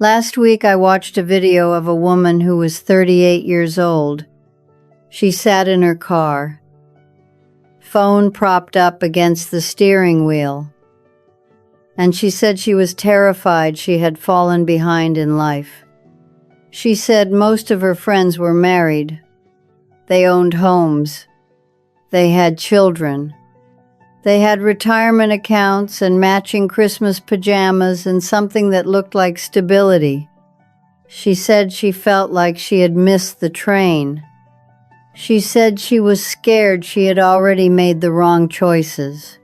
Last week I watched a video of a woman who was 38 years old. She sat in her car, phone propped up against the steering wheel, and she said she was terrified she had fallen behind in life. She said most of her friends were married. They owned homes. They had children. They had retirement accounts and matching Christmas pajamas and something that looked like stability. She said she felt like she had missed the train. She said she was scared she had already made the wrong choices.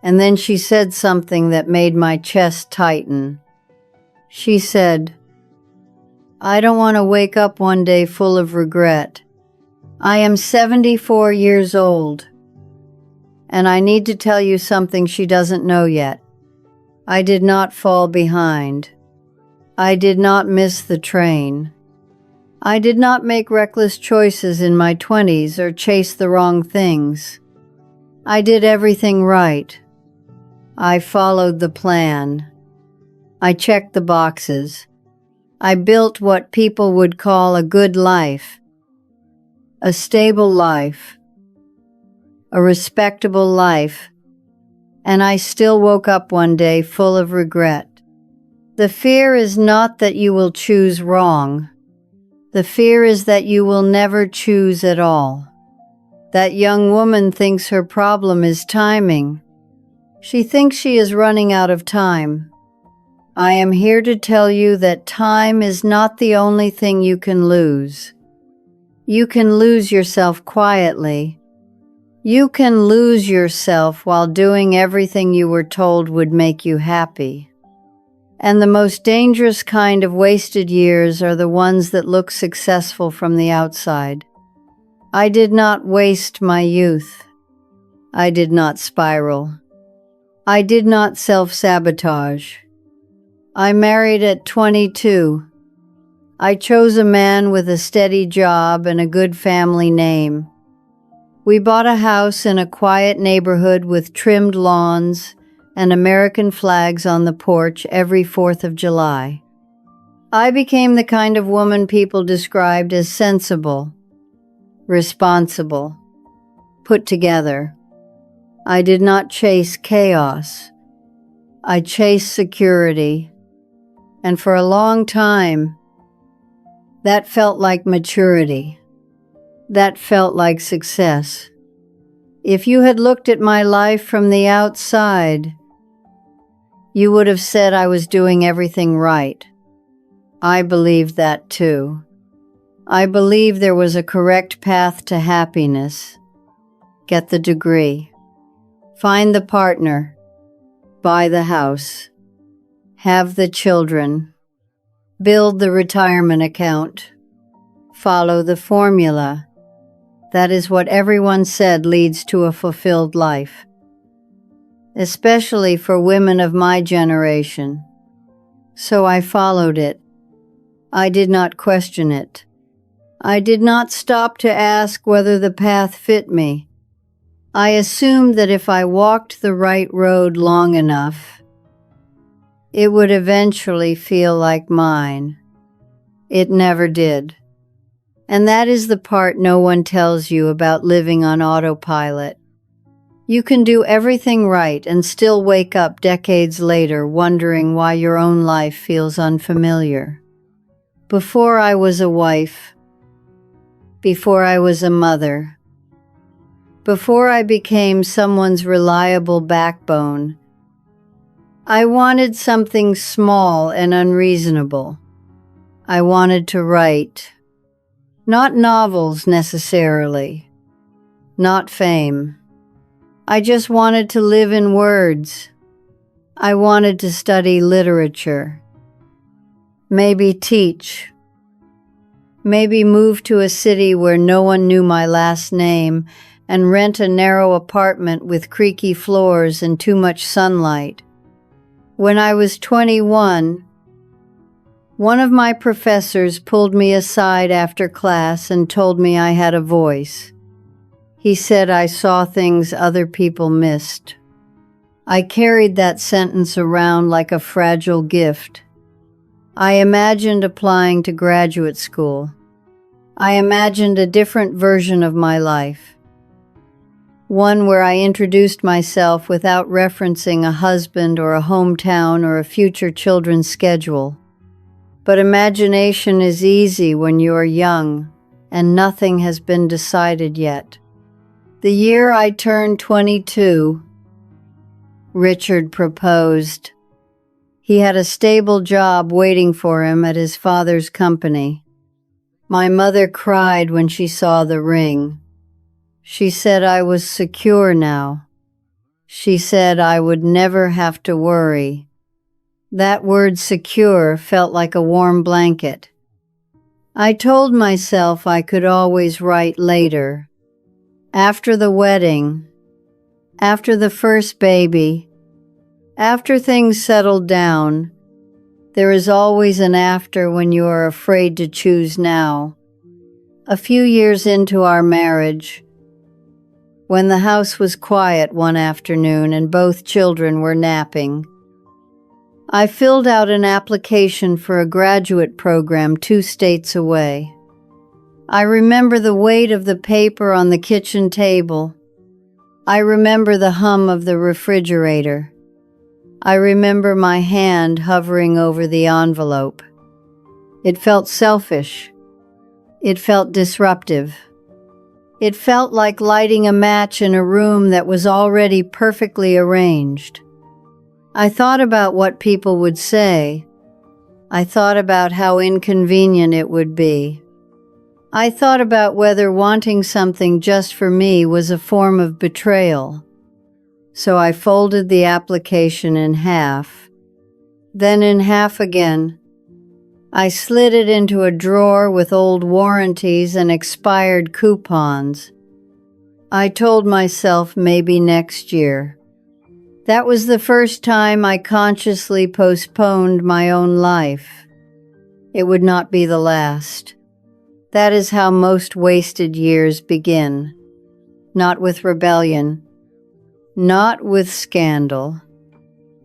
And then she said something that made my chest tighten. She said, "I don't want to wake up one day full of regret. I am 74 years old. And I need to tell you something she doesn't know yet. I did not fall behind. I did not miss the train. I did not make reckless choices in my 20s or chase the wrong things. I did everything right. I followed the plan. I checked the boxes. I built what people would call a good life, a stable life, a respectable life, and I still woke up one day full of regret. The fear is not that you will choose wrong. The fear is that you will never choose at all. That young woman thinks her problem is timing. She thinks she is running out of time. I am here to tell you that time is not the only thing you can lose. You can lose yourself quietly. You can lose yourself while doing everything you were told would make you happy. And the most dangerous kind of wasted years are the ones that look successful from the outside. I did not waste my youth. I did not spiral. I did not self-sabotage. I married at 22. I chose a man with a steady job and a good family name. We bought a house in a quiet neighborhood with trimmed lawns and American flags on the porch every 4th of July. I became the kind of woman people described as sensible, responsible, put together. I did not chase chaos. I chased security. And for a long time, that felt like maturity. That felt like success. If you had looked at my life from the outside, you would have said I was doing everything right. I believed that too. I believed there was a correct path to happiness. Get the degree. Find the partner. Buy the house. Have the children. Build the retirement account. Follow the formula. That is what everyone said leads to a fulfilled life. Especially for women of my generation. So I followed it. I did not question it. I did not stop to ask whether the path fit me. I assumed that if I walked the right road long enough, it would eventually feel like mine. It never did. And that is the part no one tells you about living on autopilot. You can do everything right and still wake up decades later wondering why your own life feels unfamiliar. Before I was a wife, before I was a mother, before I became someone's reliable backbone, I wanted something small and unreasonable. I wanted to write. Not novels necessarily. Not fame. I just wanted to live in words. I wanted to study literature. Maybe teach. Maybe move to a city where no one knew my last name and rent a narrow apartment with creaky floors and too much sunlight. When I was 21, one of my professors pulled me aside after class and told me I had a voice. He said I saw things other people missed. I carried that sentence around like a fragile gift. I imagined applying to graduate school. I imagined a different version of my life. One where I introduced myself without referencing a husband or a hometown or a future children's schedule. But imagination is easy when you are young and nothing has been decided yet. The year I turned 22, Richard proposed. He had a stable job waiting for him at his father's company. My mother cried when she saw the ring. She said I was secure now. She said I would never have to worry. That word secure felt like a warm blanket. I told myself I could always write later. After the wedding, after the first baby, after things settled down. There is always an after when you are afraid to choose now. A few years into our marriage, when the house was quiet one afternoon and both children were napping, I filled out an application for a graduate program 2 states away. I remember the weight of the paper on the kitchen table. I remember the hum of the refrigerator. I remember my hand hovering over the envelope. It felt selfish. It felt disruptive. It felt like lighting a match in a room that was already perfectly arranged. I thought about what people would say. I thought about how inconvenient it would be. I thought about whether wanting something just for me was a form of betrayal. So I folded the application in half, then in half again. I slid it into a drawer with old warranties and expired coupons. I told myself maybe next year. That was the first time I consciously postponed my own life. It would not be the last. That is how most wasted years begin. Not with rebellion. Not with scandal,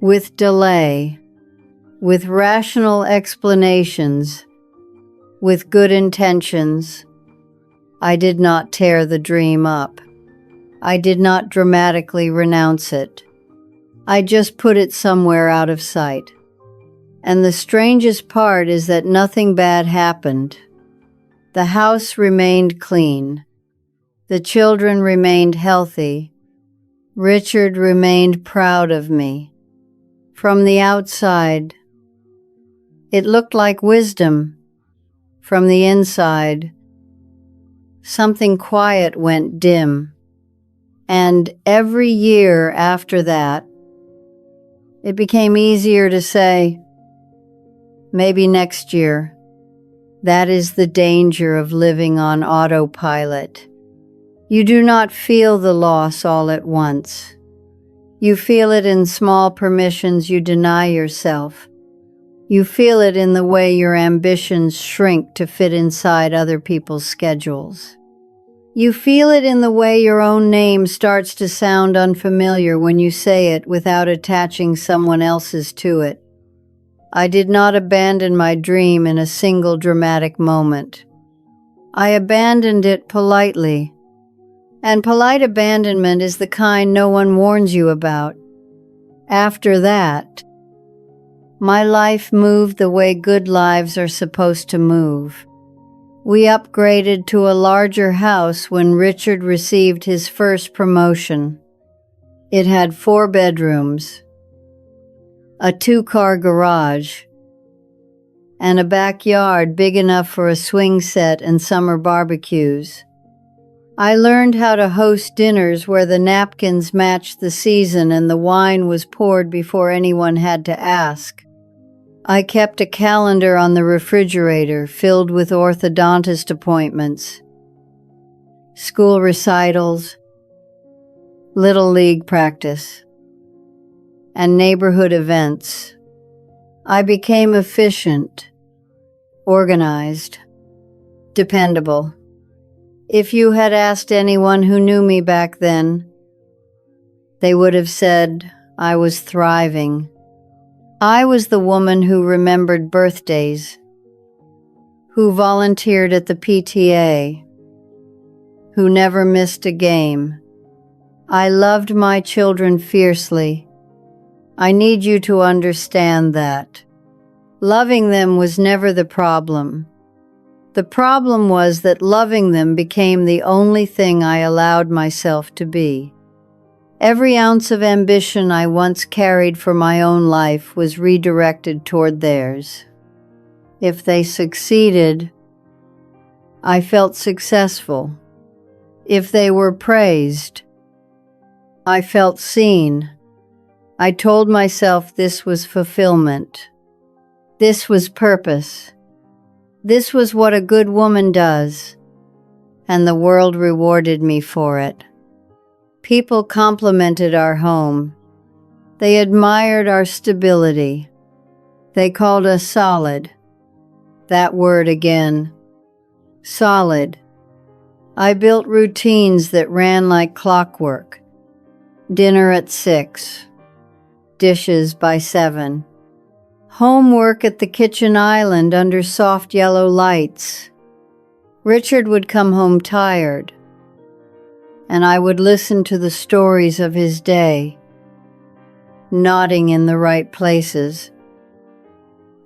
with delay, with rational explanations, with good intentions. I did not tear the dream up. I did not dramatically renounce it. I just put it somewhere out of sight. And the strangest part is that nothing bad happened. The house remained clean. The children remained healthy. Richard remained proud of me. From the outside, it looked like wisdom. From the inside, something quiet went dim. And every year after that, it became easier to say, maybe next year. That is the danger of living on autopilot. You do not feel the loss all at once. You feel it in small permissions you deny yourself. You feel it in the way your ambitions shrink to fit inside other people's schedules. You feel it in the way your own name starts to sound unfamiliar when you say it without attaching someone else's to it. I did not abandon my dream in a single dramatic moment. I abandoned it politely. And polite abandonment is the kind no one warns you about. After that, my life moved the way good lives are supposed to move. We upgraded to a larger house when Richard received his first promotion. It had 4 bedrooms, a 2-car garage, and a backyard big enough for a swing set and summer barbecues. I learned how to host dinners where the napkins matched the season and the wine was poured before anyone had to ask. I kept a calendar on the refrigerator filled with orthodontist appointments, school recitals, little league practice, and neighborhood events. I became efficient, organized, dependable. If you had asked anyone who knew me back then, they would have said I was thriving. I was the woman who remembered birthdays, who volunteered at the PTA, who never missed a game. I loved my children fiercely. I need you to understand that. Loving them was never the problem. The problem was that loving them became the only thing I allowed myself to be. Every ounce of ambition I once carried for my own life was redirected toward theirs. If they succeeded, I felt successful. If they were praised, I felt seen. I told myself this was fulfillment. This was purpose. This was what a good woman does, and the world rewarded me for it. People complimented our home. They admired our stability. They called us solid. That word again. Solid. I built routines that ran like clockwork. Dinner at 6. Dishes by 7. Homework at the kitchen island under soft yellow lights. Richard would come home tired, and I would listen to the stories of his day, nodding in the right places,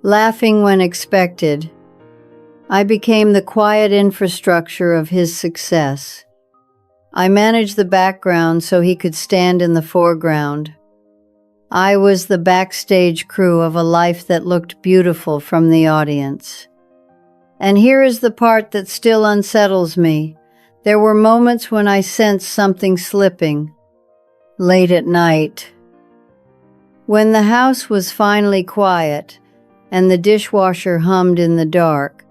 laughing when expected. I became the quiet infrastructure of his success. I managed the background so he could stand in the foreground. I was the backstage crew of a life that looked beautiful from the audience. And here is the part that still unsettles me. There were moments when I sensed something slipping. Late at night, when the house was finally quiet and the dishwasher hummed in the dark,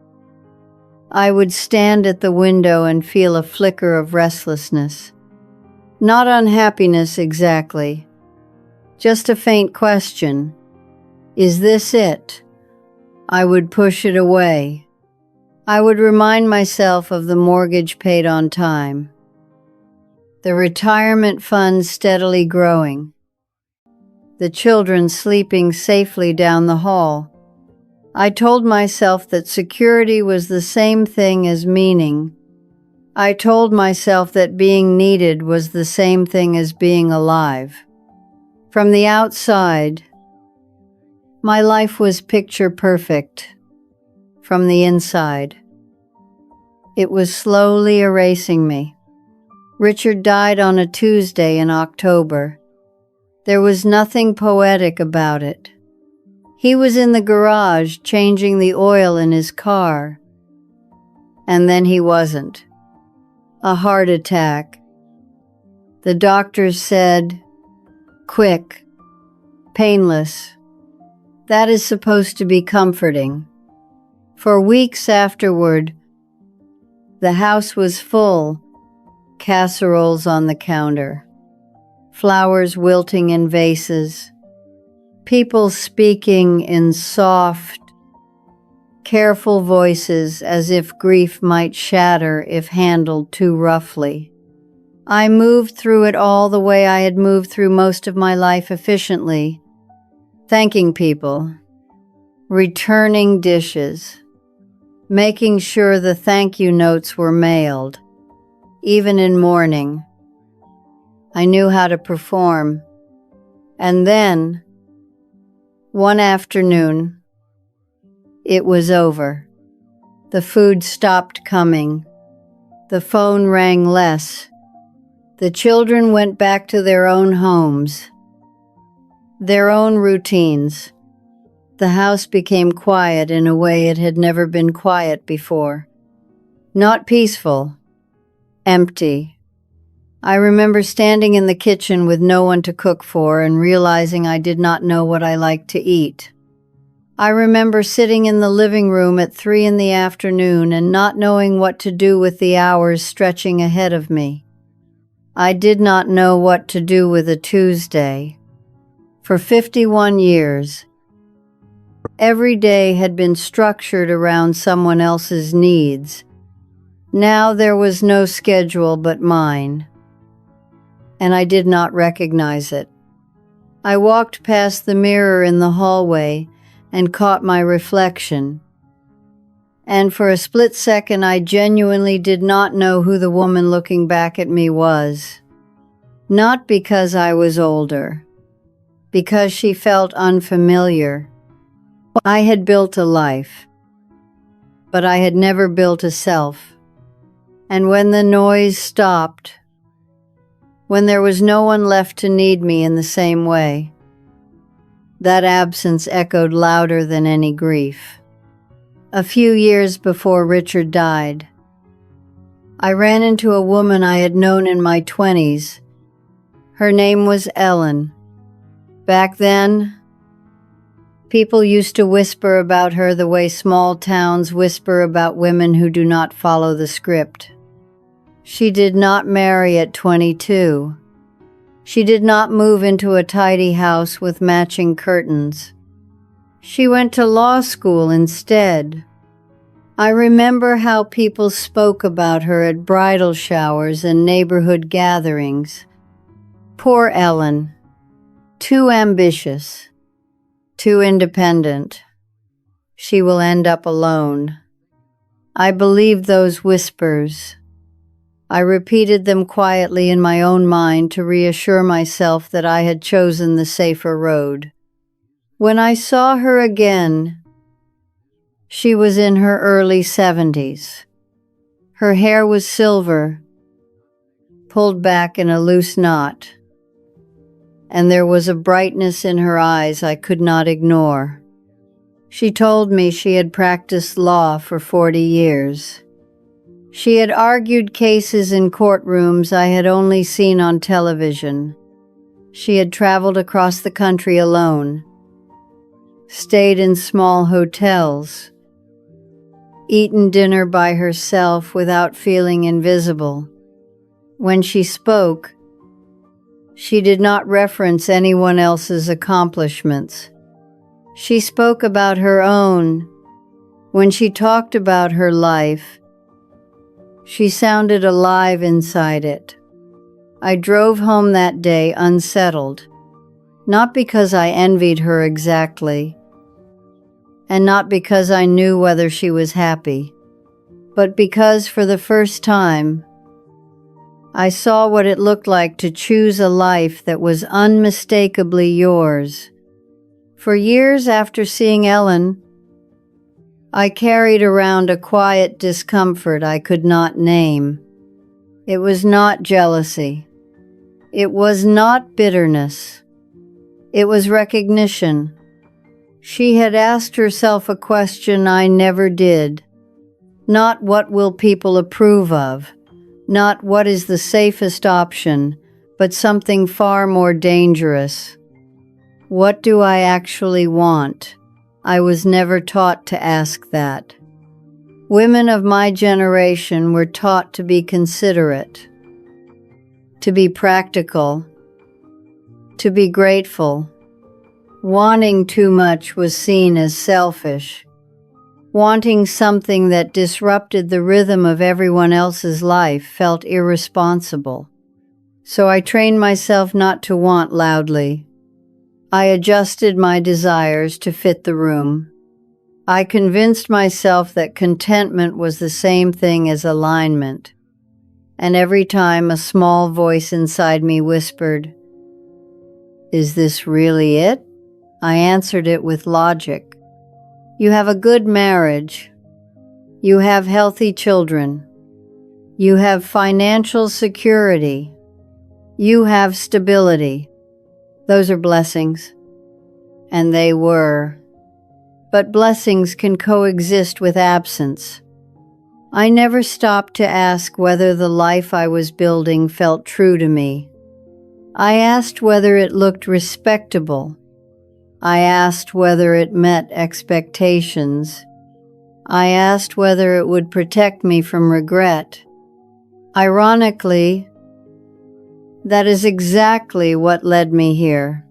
I would stand at the window and feel a flicker of restlessness. Not unhappiness exactly. Just a faint question. Is this it? I would push it away. I would remind myself of the mortgage paid on time, the retirement funds steadily growing, the children sleeping safely down the hall. I told myself that security was the same thing as meaning. I told myself that being needed was the same thing as being alive. From the outside, my life was picture perfect. From the inside, it was slowly erasing me. Richard died on a Tuesday in October. There was nothing poetic about it. He was in the garage changing the oil in his car. And then he wasn't. A heart attack. The doctors said, quick, painless. That is supposed to be comforting. For weeks afterward, the house was full, casseroles on the counter, flowers wilting in vases, people speaking in soft, careful voices as if grief might shatter if handled too roughly. I moved through it all the way I had moved through most of my life efficiently, thanking people, returning dishes, making sure the thank you notes were mailed, even in mourning. I knew how to perform. And then, one afternoon, it was over. The food stopped coming. The phone rang less. The children went back to their own homes, their own routines. The house became quiet in a way it had never been quiet before. Not peaceful, empty. I remember standing in the kitchen with no one to cook for and realizing I did not know what I liked to eat. I remember sitting in the living room at 3 p.m. and not knowing what to do with the hours stretching ahead of me. I did not know what to do with a Tuesday. For 51 years, every day had been structured around someone else's needs. Now there was no schedule but mine, and I did not recognize it. I walked past the mirror in the hallway and caught my reflection. And for a split second, I genuinely did not know who the woman looking back at me was. Not because I was older, because she felt unfamiliar. I had built a life, but I had never built a self. And when the noise stopped, when there was no one left to need me in the same way, that absence echoed louder than any grief. A few years before Richard died, I ran into a woman I had known in my 20s. Her name was Ellen. Back then, people used to whisper about her the way small towns whisper about women who do not follow the script. She did not marry at 22. She did not move into a tidy house with matching curtains. She went to law school instead. I remember how people spoke about her at bridal showers and neighborhood gatherings. Poor Ellen. Too ambitious. Too independent. She will end up alone. I believed those whispers. I repeated them quietly in my own mind to reassure myself that I had chosen the safer road. When I saw her again, she was in her early 70s. Her hair was silver, pulled back in a loose knot, and there was a brightness in her eyes I could not ignore. She told me she had practiced law for 40 years. She had argued cases in courtrooms I had only seen on television. She had traveled across the country alone, stayed in small hotels, eaten dinner by herself without feeling invisible. When she spoke, she did not reference anyone else's accomplishments. She spoke about her own. When she talked about her life, she sounded alive inside it. I drove home that day unsettled, not because I envied her exactly, and not because I knew whether she was happy, but because for the first time, I saw what it looked like to choose a life that was unmistakably yours. For years after seeing Ellen, I carried around a quiet discomfort I could not name. It was not jealousy. It was not bitterness. It was recognition. She had asked herself a question I never did. Not what will people approve of, not what is the safest option, but something far more dangerous. What do I actually want? I was never taught to ask that. Women of my generation were taught to be considerate, to be practical, to be grateful. Wanting too much was seen as selfish. Wanting something that disrupted the rhythm of everyone else's life felt irresponsible. So I trained myself not to want loudly. I adjusted my desires to fit the room. I convinced myself that contentment was the same thing as alignment. And every time a small voice inside me whispered, "Is this really it?" I answered it with logic. You have a good marriage. You have healthy children. You have financial security. You have stability. Those are blessings. And they were. But blessings can coexist with absence. I never stopped to ask whether the life I was building felt true to me. I asked whether it looked respectable. I asked whether it met expectations. I asked whether it would protect me from regret. Ironically, that is exactly what led me here.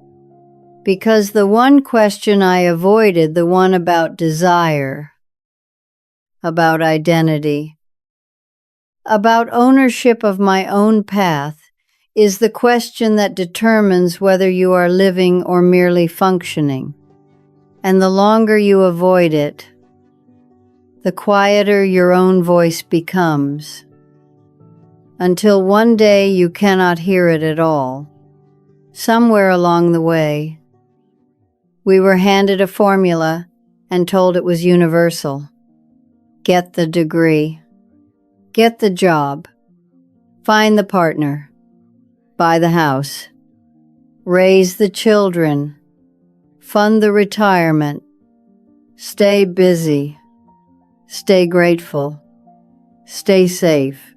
Because the one question I avoided, the one about desire, about identity, about ownership of my own path, is the question that determines whether you are living or merely functioning. And the longer you avoid it, the quieter your own voice becomes, until one day you cannot hear it at all. Somewhere along the way, we were handed a formula and told it was universal. Get the degree, get the job, find the partner, buy the house, raise the children, fund the retirement, stay busy, stay grateful, stay safe.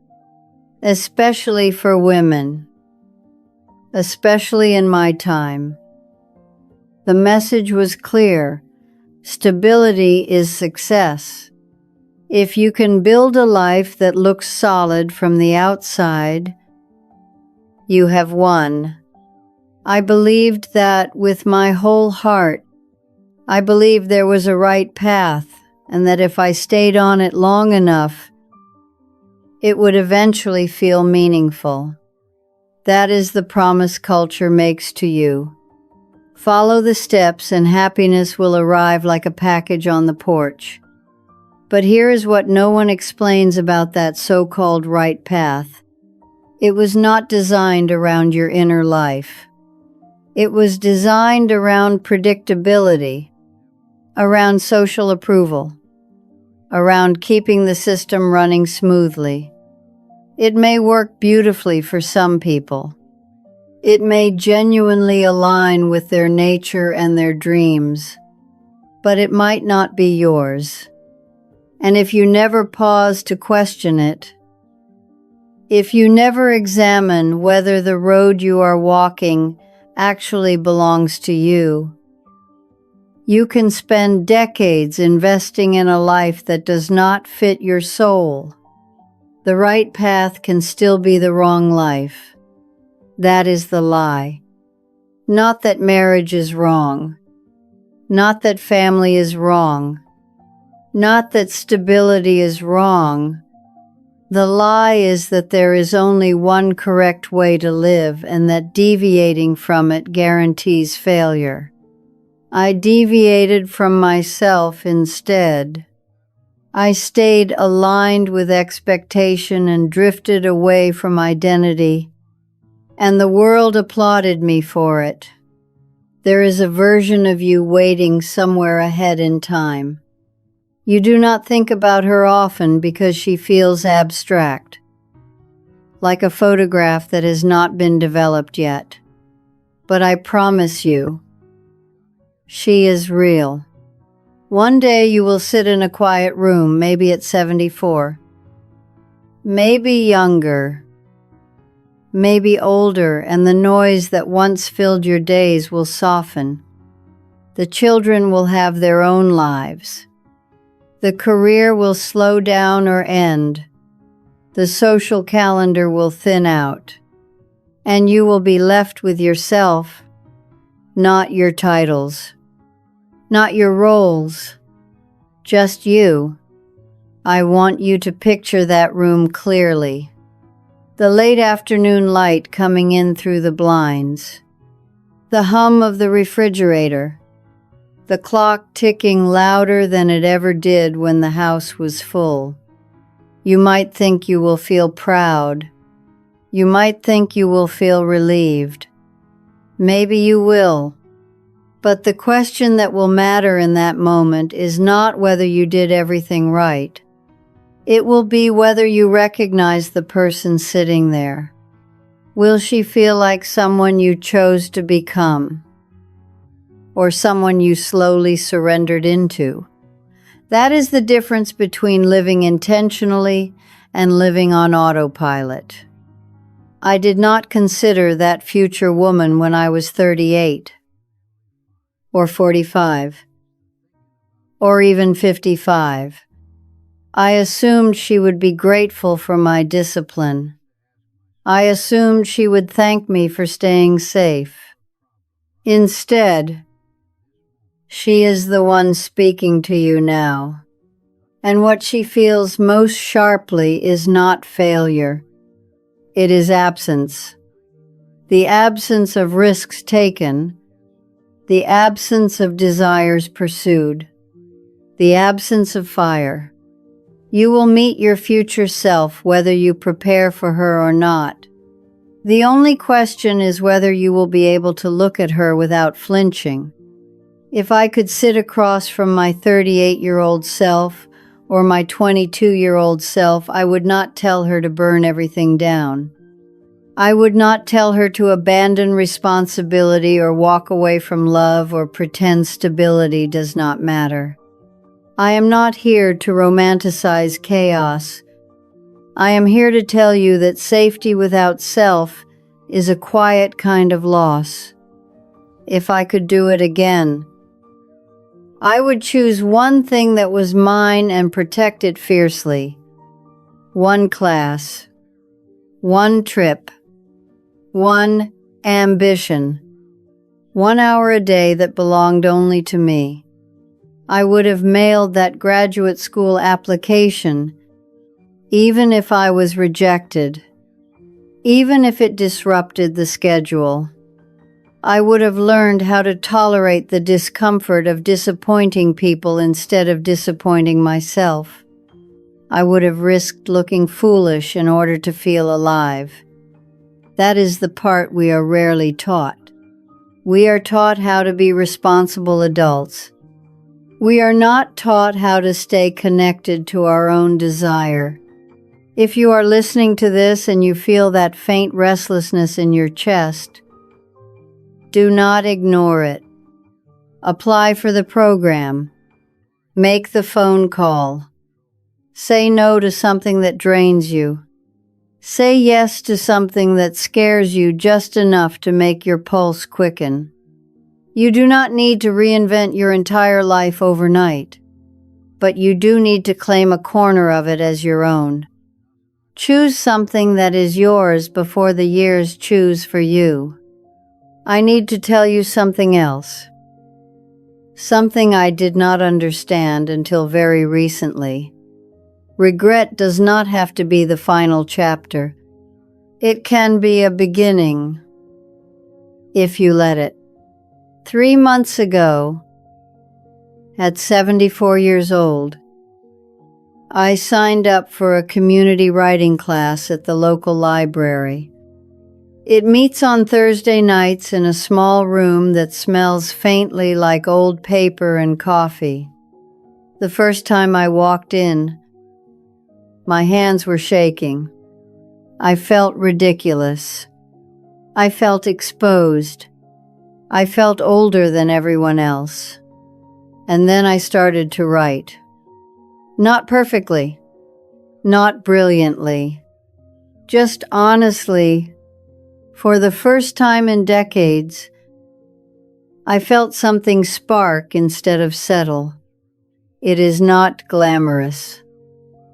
Especially for women, especially in my time. The message was clear: stability is success. If you can build a life that looks solid from the outside, you have won. I believed that with my whole heart. I believed there was a right path, and that if I stayed on it long enough, it would eventually feel meaningful. That is the promise culture makes to you. Follow the steps and happiness will arrive like a package on the porch. But here is what no one explains about that so-called right path. It was not designed around your inner life. It was designed around predictability, around social approval, around keeping the system running smoothly. It may work beautifully for some people. It may genuinely align with their nature and their dreams, but it might not be yours. And if you never pause to question it, if you never examine whether the road you are walking actually belongs to you, you can spend decades investing in a life that does not fit your soul. The right path can still be the wrong life. That is the lie. Not that marriage is wrong. Not that family is wrong. Not that stability is wrong. The lie is that there is only one correct way to live and that deviating from it guarantees failure. I deviated from myself instead. I stayed aligned with expectation and drifted away from identity, and the world applauded me for it. There is a version of you waiting somewhere ahead in time. You do not think about her often because she feels abstract, like a photograph that has not been developed yet. But I promise you, she is real. One day you will sit in a quiet room, maybe at 74, maybe younger, maybe older, and the noise that once filled your days will soften. The children will have their own lives. The career will slow down or end. The social calendar will thin out. And you will be left with yourself, not your titles, not your roles, just you. I want you to picture that room clearly. The late afternoon light coming in through the blinds. The hum of the refrigerator. The clock ticking louder than it ever did when the house was full. You might think you will feel proud. You might think you will feel relieved. Maybe you will. But the question that will matter in that moment is not whether you did everything right. It will be whether you recognize the person sitting there. Will she feel like someone you chose to become? Or someone you slowly surrendered into? That is the difference between living intentionally and living on autopilot. I did not consider that future woman when I was 38. Or 45, or even 55. I assumed she would be grateful for my discipline. I assumed she would thank me for staying safe. Instead, she is the one speaking to you now. And what she feels most sharply is not failure. It is absence. the absence of risks taken, the absence of desires pursued, the absence of fire. You will meet your future self whether you prepare for her or not. The only question is whether you will be able to look at her without flinching. If I could sit across from my 38-year-old self or my 22-year-old self, I would not tell her to burn everything down. I would not tell her to abandon responsibility or walk away from love or pretend stability does not matter. I am not here to romanticize chaos. I am here to tell you that safety without self is a quiet kind of loss. If I could do it again, I would choose one thing that was mine and protect it fiercely. One class, one trip, one ambition, 1 hour a day that belonged only to me. I would have mailed that graduate school application, even if I was rejected, even if it disrupted the schedule. I would have learned how to tolerate the discomfort of disappointing people instead of disappointing myself. I would have risked looking foolish in order to feel alive. That is the part we are rarely taught. We are taught how to be responsible adults. We are not taught how to stay connected to our own desire. If you are listening to this and you feel that faint restlessness in your chest, do not ignore it. Apply for the program. Make the phone call. Say no to something that drains you. Say yes to something that scares you just enough to make your pulse quicken. You do not need to reinvent your entire life overnight, but you do need to claim a corner of it as your own. Choose something that is yours before the years choose for you. I need to tell you something else. Something I did not understand until very recently. Regret does not have to be the final chapter. It can be a beginning, if you let it. 3 months ago, at 74 years old, I signed up for a community writing class at the local library. It meets on Thursday nights in a small room that smells faintly like old paper and coffee. The first time I walked in, my hands were shaking. I felt ridiculous. I felt exposed. I felt older than everyone else. And then I started to write. Not perfectly, not brilliantly, just honestly. For the first time in decades, I felt something spark instead of settle. It is not glamorous.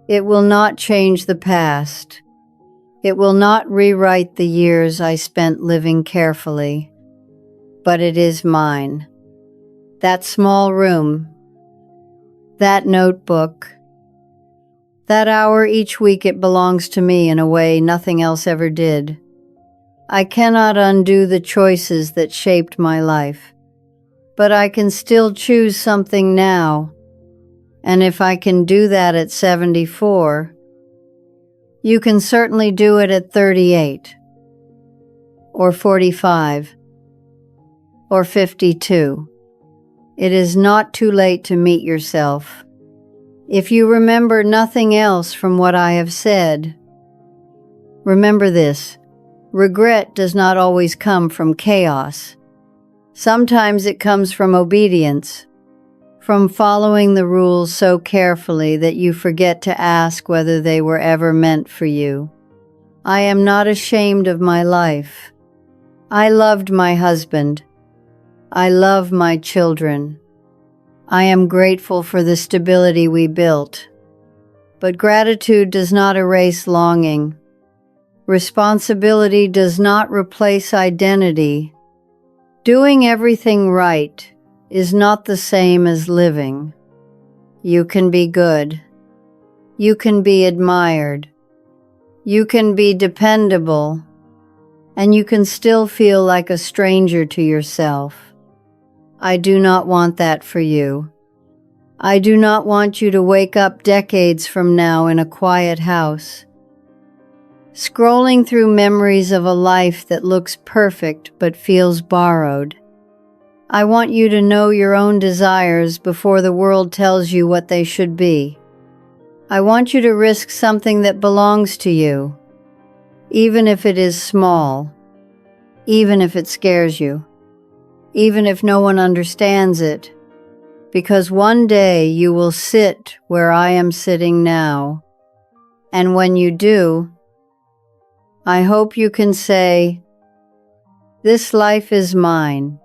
It will not change the past. It will not rewrite the years I spent living carefully. But it is mine. That small room, that notebook, that hour each week, it belongs to me in a way nothing else ever did. I cannot undo the choices that shaped my life, but I can still choose something now. And if I can do that at 74, you can certainly do it at 38, or 45, or 52. It is not too late to meet yourself. If you remember nothing else from what I have said, remember this: regret does not always come from chaos. Sometimes it comes from obedience, from following the rules so carefully that you forget to ask whether they were ever meant for you. I am not ashamed of my life. I loved my husband. I love my children. I am grateful for the stability we built. But gratitude does not erase longing. Responsibility does not replace identity. Doing everything right is not the same as living. You can be good. You can be admired. You can be dependable. and you can still feel like a stranger to yourself. I do not want that for you. I do not want you to wake up decades from now in a quiet house, scrolling through memories of a life that looks perfect but feels borrowed. I want you to know your own desires before the world tells you what they should be. I want you to risk something that belongs to you, even if it is small, even if it scares you, even if no one understands it, because one day you will sit where I am sitting now, and when you do, I hope you can say, "This life is mine.